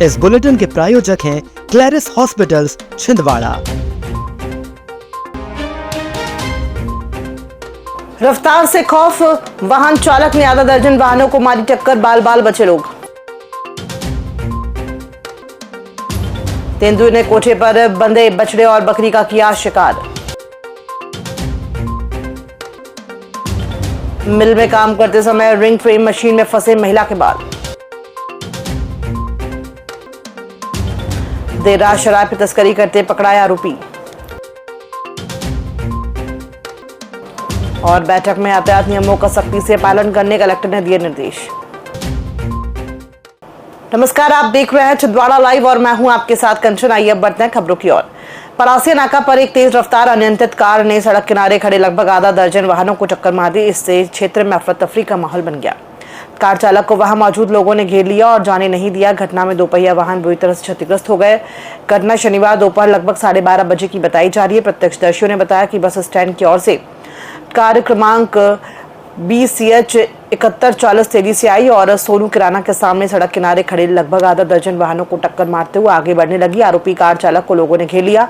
इस बुलेटिन के प्रायोजक हैं क्लैरिस हॉस्पिटल्स छिंदवाड़ा। रफ्तार से खौफ, वाहन चालक ने आधा दर्जन वाहनों को मारी टक्कर, बाल बाल बचे लोग। तेंदुए ने कोठे पर बंधे बछड़े और बकरी का किया शिकार। मिल में काम करते समय रिंग फ्रेम मशीन में फंसे महिला के बाल। देर रात शराब की तस्करी करते पकड़ाया आरोपी। और बैठक में यातायात नियमों का सख्ती से पालन करने कलेक्टर ने दिए निर्देश। नमस्कार, आप देख रहे हैं छिंदवाड़ा लाइव और मैं हूं आपके साथ कंचन। आइए अब बढ़ते हैं खबरों की ओर। परासिया नाका पर एक तेज रफ्तार अनियंत्रित कार ने सड़क किनारे खड़े लगभग आधा दर्जन वाहनों को टक्कर मार दी। इससे क्षेत्र में अफरा तफरी का माहौल बन गया। कार चालक को वहां मौजूद लोगों ने घेर लिया और जाने नहीं दिया। घटना में दोपहिया वाहन बुरी तरह से क्षतिग्रस्त हो गए। घटना शनिवार दोपहर लगभग 12:30 बजे की बताई जा रही है। प्रत्यक्षदर्शियों ने बताया कि बस स्टैंड की ओर से कार क्रमांक BCH 7140 तेजी से आई और सोनू किराना के सामने सड़क किनारे खड़े लगभग आधा दर्जन वाहनों को टक्कर मारते हुए आगे बढ़ने लगी। आरोपी कार चालक को लोगों ने घेर लिया।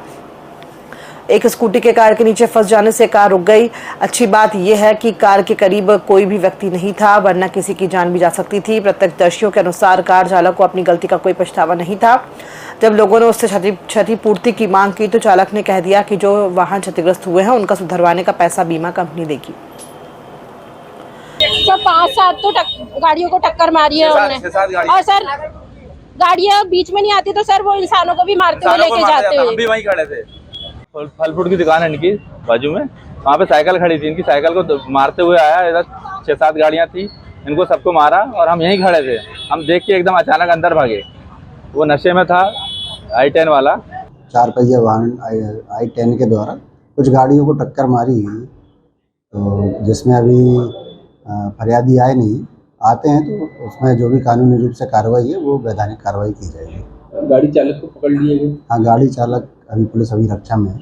एक स्कूटी के कार के नीचे फंस जाने से कार रुक गई। अच्छी बात यह है कि कार के करीब कोई भी व्यक्ति नहीं था, वरना किसी की जान भी जा सकती थी। प्रत्यक्षदर्शियों के अनुसार कार चालक को अपनी गलती का कोई पछतावा नहीं था। जब लोगों ने उससे क्षतिपूर्ति की मांग की तो चालक ने कह दिया कि जो वाहन क्षतिग्रस्त हुए हैं उनका सुधरवाने का पैसा बीमा कंपनी देगी। सर 5-7 तो गाड़ियों को टक्कर मारी है उन्होंने। और सर गाड़ियां बीच में नहीं आती तो सर वो इंसानों को भी मारते हुए लेके जाते हुए। हम भी वहीं खड़े थे। फल फ्रूट की दुकान है इनकी बाजू में, वहाँ पे साइकिल खड़ी थी। इनकी साइकिल को मारते हुए आया। इधर 6-7 गाड़ियाँ थी, इनको सबको मारा और हम यहीं खड़े थे। हम देख के एकदम अचानक अंदर भागे। वो नशे में था, I-10 वाला। 4 पहिया वाहन I-10 के द्वारा कुछ गाड़ियों को टक्कर मारी है, तो जिसमें अभी फरियादी आए नहीं, आते हैं तो उसमें जो भी कानूनी रूप से कार्रवाई है वो वैधानिक कार्रवाई की जाएगी। गाड़ी चालक को पकड़ लिए गए। हाँ, गाड़ी चालक अभी पुलिस रक्षा में है।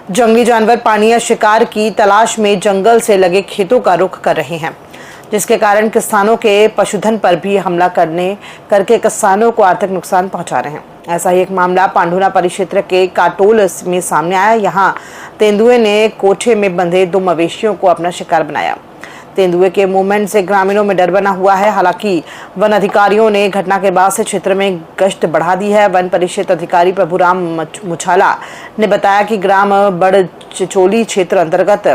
जंगली जानवर पानी या शिकार की तलाश में जंगल से लगे खेतों का रुख कर रहे हैं, जिसके कारण किसानों के पशुधन पर भी हमला करके किसानों को आर्थिक नुकसान पहुंचा रहे हैं। ऐसा ही एक मामला पांडुना परिक्षेत्र के काटोल में सामने आया। यहाँ तेंदुए ने कोठे में बंधे 2 मवेशियों को अपना शिकार बनाया। तेंदुए के मूवमेंट से ग्रामीणों में डर बना हुआ है। हालांकि वन अधिकारियों ने घटना के बाद से क्षेत्र में गश्त बढ़ा दी है। वन परिक्षेत्र अधिकारी प्रभुराम मुछाला ने बताया कि ग्राम बड़ चिचोली क्षेत्र अंतर्गत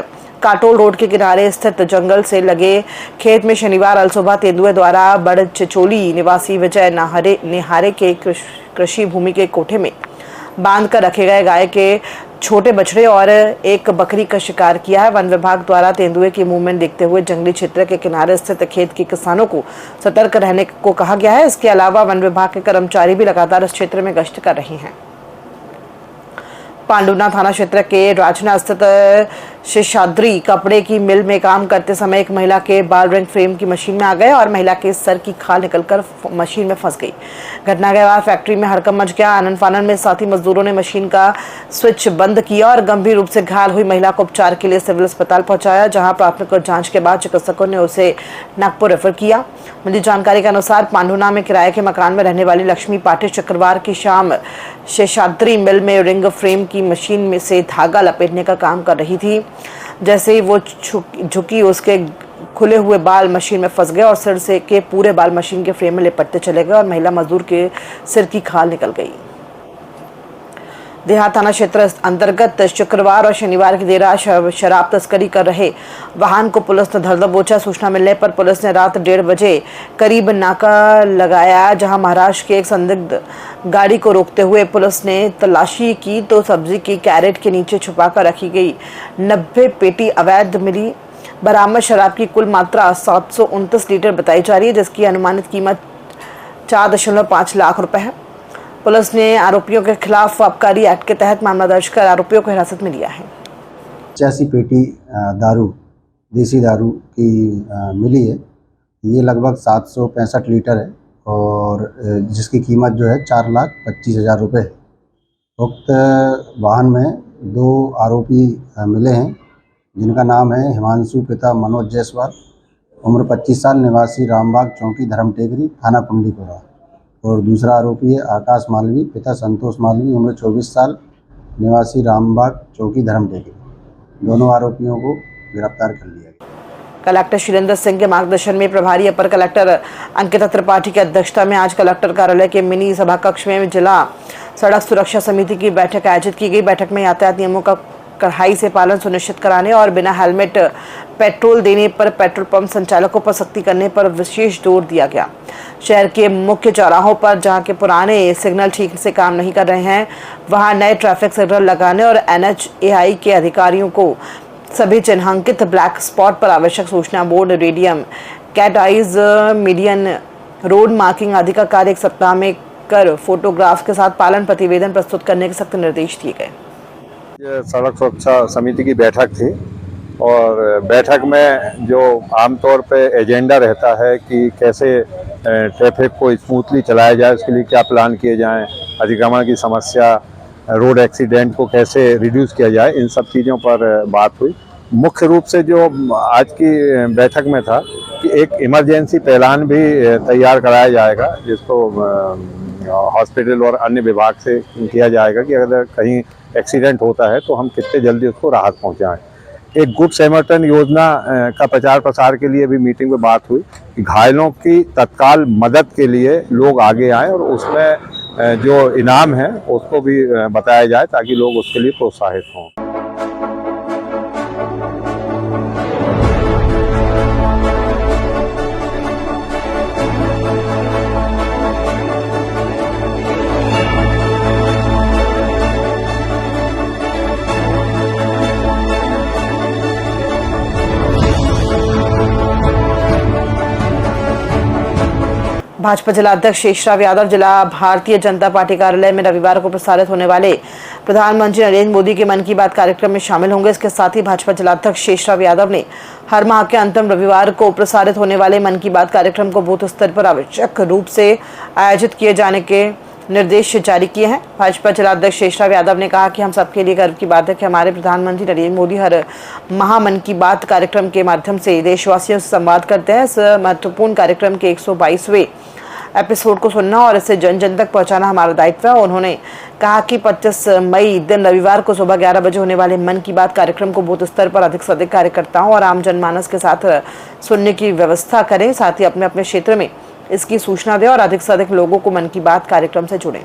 काटोल रोड के किनारे स्थित जंगल से लगे खेत में शनिवार अलसुबह तेंदुए द्वारा बड़ चिचोली निवासी विजय निहारे के कृषि भूमि के कोठे में बांध कर रखे गए गाय के छोटे बछड़े और एक बकरी का शिकार किया है। वन विभाग द्वारा तेंदुए की मूवमेंट देखते हुए जंगली क्षेत्र के किनारे स्थित खेत के किसानों को सतर्क रहने को कहा गया है। इसके अलावा वन विभाग के कर्मचारी भी लगातार इस क्षेत्र में गश्त कर रहे हैं। पांडुना थाना क्षेत्र के राजना स्थित शेषाद्री कपड़े की मिल में काम करते समय एक महिला के बाल रिंग फ्रेम की मशीन में आ गए और महिला के सर की खाल निकलकर मशीन में फंस गई। घटना के बाद फैक्ट्री में हड़कंप मच गया। आनन फानन में साथी मजदूरों ने मशीन का स्विच बंद किया और गंभीर रूप से घायल हुई महिला को उपचार के लिए सिविल अस्पताल पहुंचाया, जहां प्राथमिक जांच के बाद चिकित्सकों ने उसे नागपुर रेफर किया। मिली जानकारी के अनुसार पांडुना में किराए के मकान में रहने वाली लक्ष्मी पाटिल शुक्रवार की शाम शेषाद्री मिल में रिंग फ्रेम की मशीन में से धागा लपेटने का काम कर रही थी। जैसे ही वो झुकी, उसके खुले हुए बाल मशीन में फंस गए और सिर से के पूरे बाल मशीन के फ्रेम में लिपटते चले गए और महिला मजदूर के सिर की खाल निकल गई। देहात थाना क्षेत्र अंतर्गत शुक्रवार और शनिवार की देर रात शराब तस्करी कर रहे वाहन को पुलिस ने धर दबोचा। सूचना मिलने पर पुलिस ने रात 1:30 बजे करीब नाका लगाया, जहां महाराष्ट्र की एक संदिग्ध गाड़ी को रोकते हुए पुलिस ने तलाशी की तो सब्जी की कैरेट के नीचे छुपाकर रखी गई 90 पेटी अवैध मिली। बरामद शराब की कुल मात्रा 729 लीटर बताई जा रही है, जिसकी अनुमानित कीमत 4.5 लाख रुपए है। पुलिस ने आरोपियों के खिलाफ आबकारी एक्ट के तहत मामला दर्ज कर आरोपियों को हिरासत में लिया है। 85 पेटी दारू, देसी दारू की मिली है। ये लगभग 765 लीटर है और जिसकी कीमत जो है 4,25,000 रुपये है। उक्त वाहन में 2 आरोपी मिले हैं, जिनका नाम है हिमांशु पिता मनोज जायसवाल, उम्र 25 साल, निवासी रामबाग चौकी, धर्म टेकरी, थाना कुंडीपुरा। और दूसरा आरोपी है आकाश मालवी, पिता संतोष मालवी, उम्र 24 साल, निवासी रामबाग चौकी धर्मटेली। दोनों आरोपियों को गिरफ्तार कर लिया गया। कलेक्टर शीलेंद्र सिंह के मार्गदर्शन में प्रभारी अपर कलेक्टर अंकिता त्रिपाठी की अध्यक्षता में आज कलेक्टर कार्यालय के मिनी सभा कक्ष में जिला सड़क सुरक्षा समिति की बैठक आयोजित की गई। बैठक में यातायात नियमों का कड़ाई से पालन सुनिश्चित कराने और बिना हेलमेट पेट्रोल देने पर पेट्रोल पंप संचालकों पर सख्ती करने पर विशेष जोर दिया गया। शहर के मुख्य चौराहों पर जहां के पुराने सिग्नल ठीक से काम नहीं कर रहे हैं, वहां नए ट्रैफिक सिग्नल लगाने और NHAI के अधिकारियों को सभी चिन्हांकित ब्लैक स्पॉट पर आवश्यक सूचना board, radium, cat eyes, median, road marking आदि का कार्य एक सप्ताह में कर फोटोग्राफ के साथ पालन प्रतिवेदन प्रस्तुत करने के सख्त निर्देश दिए गए। ये सड़क सुरक्षा समिति की बैठक थी और बैठक में जो आमतौर पे एजेंडा रहता है कि कैसे ट्रैफिक को स्मूथली चलाया जाए, उसके लिए क्या प्लान किए जाएं, अतिक्रमण की समस्या, रोड एक्सीडेंट को कैसे रिड्यूस किया जाए, इन सब चीज़ों पर बात हुई। मुख्य रूप से जो आज की बैठक में था कि एक इमरजेंसी प्लान भी तैयार कराया जाएगा, जिसको हॉस्पिटल और अन्य विभाग से किया जाएगा कि अगर कहीं एक्सीडेंट होता है तो हम कितने जल्दी उसको राहत पहुंचाएं। एक गुड सैमर्टन योजना का प्रचार प्रसार के लिए भी मीटिंग में बात हुई कि घायलों की तत्काल मदद के लिए लोग आगे आएँ और उसमें जो इनाम है उसको भी बताया जाए ताकि लोग उसके लिए प्रोत्साहित हों। भाजपा जिला अध्यक्ष शेषराव यादव जिला भारतीय जनता पार्टी कार्यालय में रविवार को प्रसारित होने वाले प्रधानमंत्री नरेंद्र मोदी के मन की बात कार्यक्रम में शामिल होंगे। इसके साथ ही भाजपा जिला अध्यक्ष शेषराव यादव ने हर माह के अंतिम रविवार को प्रसारित होने वाले मन की बात कार्यक्रम को बूथ स्तर पर आवश्यक रूप से आयोजित किए जाने के निर्देश जारी किए हैं। भाजपा जिला अध्यक्ष शेषराव यादव ने कहा कि हम सबके लिए गर्व की बात है कि हमारे प्रधानमंत्री नरेंद्र मोदी हर माह मन की बात कार्यक्रम के माध्यम से देशवासियों से संवाद करते हैं। इस महत्वपूर्ण कार्यक्रम के 122वें एपिसोड को सुनना और इसे जन जन तक पहुंचाना हमारा दायित्व है। उन्होंने कहा कि 25 मई दिन रविवार को सुबह 11 बजे होने वाले मन की बात कार्यक्रम को बूथ स्तर पर अधिक से अधिक कार्यकर्ताओं और आम जनमानस के साथ सुनने की व्यवस्था करें। साथ ही अपने अपने क्षेत्र में इसकी सूचना दें और अधिक से अधिक लोगों को मन की बात कार्यक्रम से जुड़ें।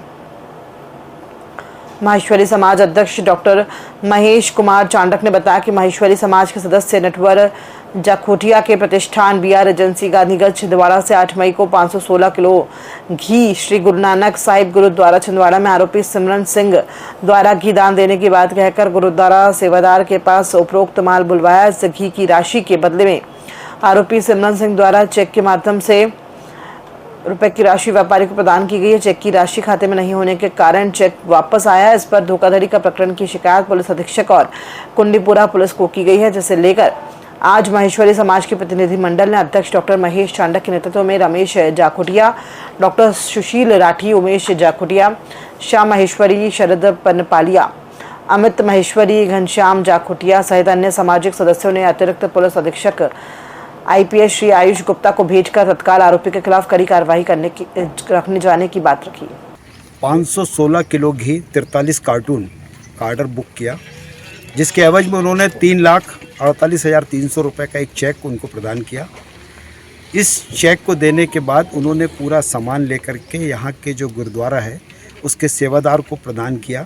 माहेश्वरी समाज अध्यक्ष डॉक्टर महेश कुमार चांडक ने बताया कि माहेश्वरी समाज के सदस्य नटवर जाखोटिया के प्रतिष्ठान BR एजेंसी गांधीगंज छिंदवाड़ा से 8 मई को 516 किलो घी श्री गुरु नानक साहिब गुरुद्वारा छिंदवाड़ा में आरोपी सिमरन सिंह द्वारा घी दान देने की बात कहकर गुरुद्वारा सेवादार के पास उपरोक्त माल बुलवाया। इस घी की राशि के बदले में आरोपी सिमरन सिंह द्वारा चेक के माध्यम से रुपए की राशि व्यापारी को प्रदान की गई है। चेक की राशि खाते में नहीं होने के कारण चेक वापस आया। इस पर धोखाधड़ी का प्रकरण की शिकायत पुलिस अधीक्षक और कुंडीपुरा पुलिस को की गई है, जिसे लेकर आज माहेश्वरी समाज के प्रतिनिधि मंडल ने अध्यक्ष डॉक्टर महेश चांडक के नेतृत्व में रमेश जाखोटिया, डॉक्टर सुशील राठी, उमेश जाखोटिया, श्याम माहेश्वरी, शरद पनपालिया, अमित माहेश्वरी, घनश्याम जाखोटिया सहित अन्य सामाजिक सदस्यों ने अतिरिक्त पुलिस अधीक्षक IPS श्री आयुष गुप्ता को भेजकर तत्काल आरोपी के खिलाफ कड़ी कार्रवाई रखने जाने की बात रखी। 516 किलो घी 43 कार्टून का ऑर्डर बुक किया, जिसके एवज में उन्होंने 3,48,300 रुपये का एक चेक उनको प्रदान किया। इस चेक को देने के बाद उन्होंने पूरा सामान लेकर के यहाँ के जो गुरुद्वारा है उसके सेवादार को प्रदान किया।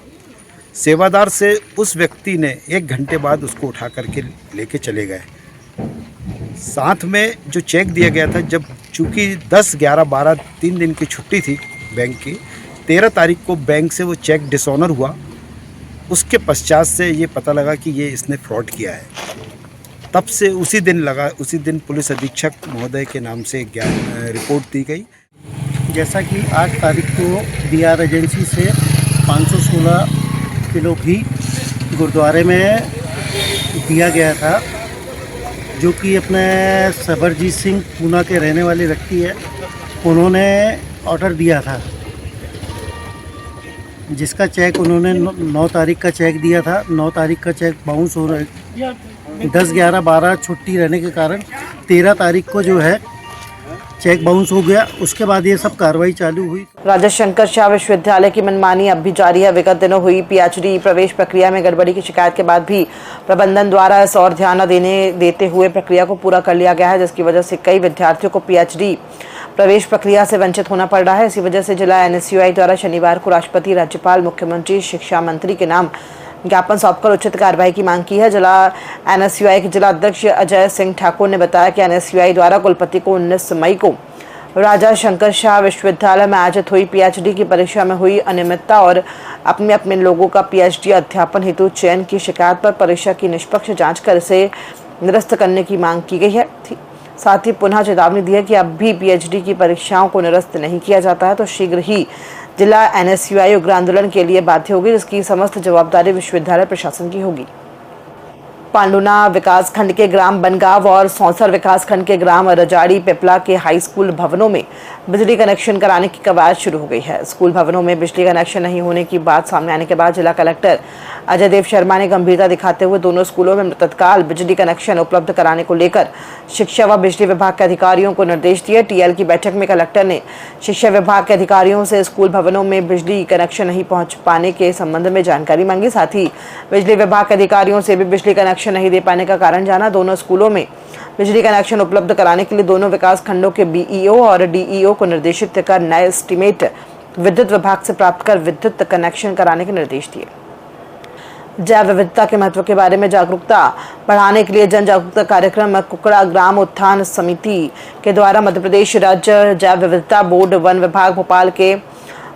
सेवादार से उस व्यक्ति ने 1 घंटे बाद उसको उठा करके लेके चले गए। साथ में जो चेक दिया गया था, जब चूँकि 10, 11, 12 3 दिन की छुट्टी थी बैंक की, 13 तारीख को बैंक से वो चेक डिसऑनर हुआ। उसके पश्चात से ये पता लगा कि ये इसने फ्रॉड किया है। तब से उसी दिन पुलिस अधीक्षक महोदय के नाम से रिपोर्ट दी गई। जैसा कि 8 तारीख को BR एजेंसी से 516 किलो घी गुरुद्वारे में दिया गया था, जो कि अपने सबरजीत सिंह पूना के रहने वाले व्यक्ति है, उन्होंने ऑर्डर दिया था, जिसका चेक उन्होंने 9 तारीख का चेक दिया था। 9 तारीख का चेक बाउंस हो रहा 10, 11, 12 छुट्टी रहने के कारण 13 तारीख को जो है चेक बाउंस हो गया। उसके बाद ये सब कार्रवाई चालू हुई। राजा शंकर शाह विश्वविद्यालय की मनमानी अब भी जारी है। विगत दिनों हुई पीएचडी प्रवेश प्रक्रिया में गड़बड़ी की शिकायत के बाद भी प्रबंधन द्वारा इस और ध्यान न देते हुए प्रक्रिया को पूरा कर लिया गया है, जिसकी वजह से कई विद्यार्थियों को पीएचडी प्रवेश प्रक्रिया से वंचित होना पड़ रहा है। इसी वजह से जिला एनएसयूआई द्वारा शनिवार को राष्ट्रपति, राज्यपाल, मुख्यमंत्री, शिक्षा मंत्री के नाम ज्ञापन सौंपकर उचित कार्रवाई की मांग की है। जिला एनएसयूआई के जिला अध्यक्ष अजय सिंह ठाकुर ने बताया कि एनएसयूआई द्वारा कुलपति को 19 मई को राजा शंकर शाह विश्वविद्यालय में आयोजित हुई पीएचडी की परीक्षा में हुई अनियमितता और अपने लोगों का पीएचडी अध्यापन हेतु चयन की शिकायत पर परीक्षा की निष्पक्ष जांच कर इसे निरस्त करने की मांग की गई है। साथ ही पुनः चेतावनी दी है कि अब भी पीएचडी की परीक्षाओं को निरस्त नहीं किया जाता है तो शीघ्र ही जिला एनएसयूआई उग्र आंदोलन के लिए बाध्य होगी, जिसकी समस्त जवाबदारी विश्वविद्यालय प्रशासन की होगी। पांडुना विकासखंड के ग्राम बनगांव और सौंसर विकासखंड के ग्राम रजाड़ी पिपला के हाई स्कूल भवनों में बिजली कनेक्शन कराने की कवायद शुरू हो गई है। स्कूल भवनों में बिजली कनेक्शन नहीं होने की बात सामने आने के बाद जिला कलेक्टर अजय देव शर्मा ने गंभीरता दिखाते हुए दोनों स्कूलों में तत्काल बिजली कनेक्शन उपलब्ध कराने को लेकर शिक्षा व बिजली विभाग के अधिकारियों को निर्देश दिए। टीएल की बैठक में कलेक्टर ने शिक्षा विभाग के अधिकारियों से स्कूल भवनों में बिजली कनेक्शन नहीं पहुंच पाने के संबंध में जानकारी मांगी। साथ ही बिजली विभाग के अधिकारियों से भी बिजली कनेक्शन नहीं दे पाने का कारण जाना। दोनों स्कूलों में बिजली कनेक्शन उपलब्ध कराने के लिए दोनों विकास खंडों के बीईओ और डीईओ को निर्देशित कर नए एस्टीमेट विद्युत विभाग से प्राप्त कर विद्युत कनेक्शन कराने के निर्देश दिए। जैव विविधता के महत्व के बारे में जागरूकता बढ़ाने के लिए जन जागरूकता कार्यक्रम कुकड़ा ग्राम उत्थान समिति के द्वारा मध्य प्रदेश राज्य जैव विविधता बोर्ड, वन विभाग भोपाल के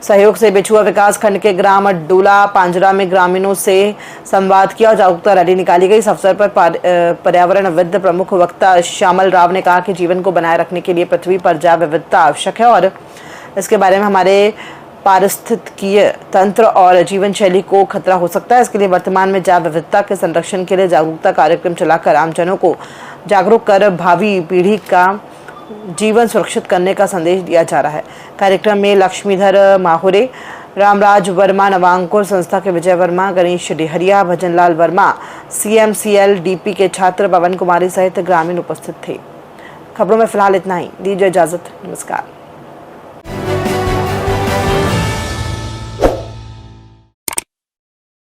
सहयोग से बिछुआ विकास खंड के ग्राम डोला पांजरा में ग्रामीणों से संवाद किया और जागरूकता रैली निकाली गई। इस अवसर पर पर्यावरणविद प्रमुख वक्ता श्यामल राव ने कहा कि जीवन को बनाए रखने के लिए पृथ्वी पर जैव विविधता आवश्यक है और इसके बारे में हमारे पारिस्थितिकीय तंत्र और जीवन शैली को खतरा हो सकता है। इसके लिए वर्तमान में जैव विविधता के संरक्षण के लिए जागरूकता कार्यक्रम चलाकर आमजनों को जागरूक कर भावी पीढ़ी का जीवन सुरक्षित करने का संदेश दिया जा रहा है। कार्यक्रम में लक्ष्मीधर माहुरे, रामराज वर्मा, नवांकुर संस्था के विजय वर्मा, गणेश डेहरिया, भजनलाल वर्मा, CMCL DP के छात्र पवन कुमारी सहित ग्रामीण उपस्थित थे। खबरों में फिलहाल इतना ही। दीजिए इजाजत, नमस्कार।